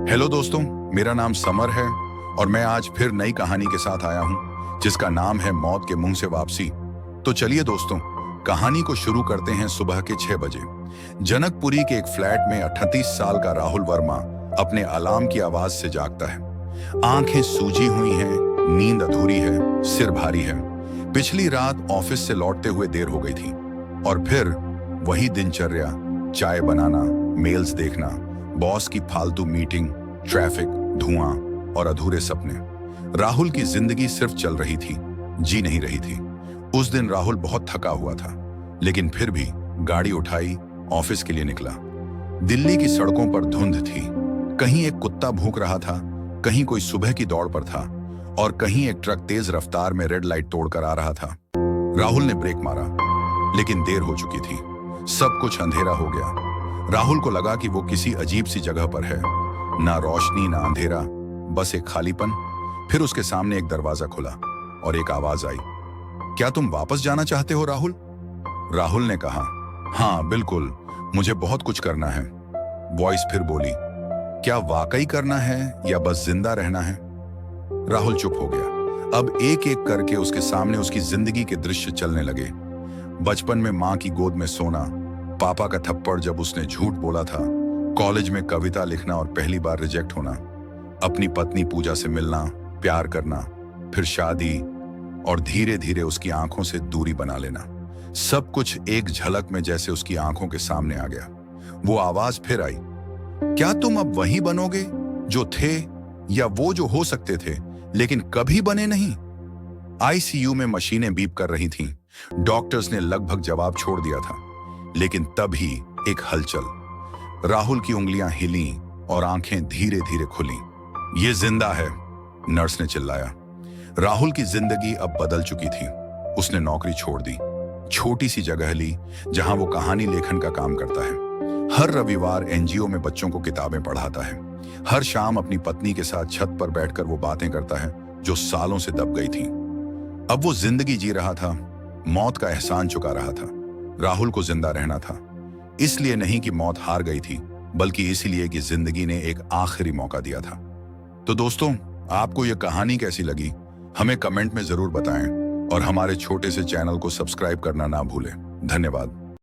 Hello दोस्तों, मेरा नाम समर है और मैं आज फिर नई कहानी के साथ आया हूं जिसका नाम है मौत के मुंह से वापसी। तो चलिए दोस्तों, कहानी को शुरू करते हैं। सुबह के 6 बजे जनकपुरी के एक फ्लैट में 38 साल का राहुल वर्मा अपने अलार्म की आवाज से जागता है। आंखें सूजी हुई हैं, नींद अधूरी है, सिर भारी है। पिछली रात ऑफिस से लौटते हुए देर हो गई थी और फिर वही दिनचर्या, चाय बनाना, मेल्स देखना, बॉस की फालतू मीटिंग, ट्रैफिक, धुआं और अधूरे सपने। राहुल की जिंदगी सिर्फ चल रही थी, जी नहीं रही थी। उस दिन राहुल बहुत थका हुआ था, लेकिन फिर भी गाड़ी उठाई, ऑफिस के लिए निकला। दिल्ली की सड़कों पर धुंध थी। कहीं एक कुत्ता भौंक रहा था, कहीं कोई सुबह की दौड़ पर था और कहीं एक ट्रक तेज रफ्तार में रेड लाइट तोड़कर आ रहा था। राहुल ने ब्रेक मारा, लेकिन देर हो चुकी थी। सब कुछ अंधेरा हो गया। राहुल को लगा कि वो किसी अजीब सी जगह पर है। ना रोशनी, ना अंधेरा, बस एक खालीपन। फिर उसके सामने एक दरवाजा खुला और एक आवाज आई, क्या तुम वापस जाना चाहते हो राहुल? राहुल ने कहा, हाँ बिल्कुल, मुझे बहुत कुछ करना है। वॉइस फिर बोली, क्या वाकई करना है या बस जिंदा रहना है? राहुल चुप हो गया। अब एक एक करके उसके सामने उसकी जिंदगी के दृश्य चलने लगे। बचपन में मां की गोद में सोना, पापा का थप्पड़ जब उसने झूठ बोला था, कॉलेज में कविता लिखना और पहली बार रिजेक्ट होना, अपनी पत्नी पूजा से मिलना, प्यार करना, फिर शादी और धीरे धीरे उसकी आंखों से दूरी बना लेना। सब कुछ एक झलक में जैसे उसकी आंखों के सामने आ गया। वो आवाज फिर आई, क्या तुम अब वही बनोगे जो थे या वो जो हो सकते थे लेकिन कभी बने नहीं? आईसीयू में मशीनें बीप कर रही थीं। डॉक्टर्स ने लगभग जवाब छोड़ दिया था, लेकिन तभी एक हलचल। राहुल की उंगलियां हिली और आंखें धीरे धीरे खुली। ये जिंदा है, नर्स ने चिल्लाया। राहुल की जिंदगी अब बदल चुकी थी। उसने नौकरी छोड़ दी, छोटी सी जगह ली जहां वो कहानी लेखन का काम करता है। हर रविवार एनजीओ में बच्चों को किताबें पढ़ाता है। हर शाम अपनी पत्नी के साथ छत पर बैठकर वो बातें करता है जो सालों से दब गई थी। अब वो जिंदगी जी रहा था, मौत का एहसान चुका रहा था। राहुल को जिंदा रहना था, इसलिए नहीं कि मौत हार गई थी, बल्कि इसलिए कि जिंदगी ने एक आखिरी मौका दिया था। तो दोस्तों, आपको यह कहानी कैसी लगी हमें कमेंट में जरूर बताएं और हमारे छोटे से चैनल को सब्सक्राइब करना ना भूलें। धन्यवाद।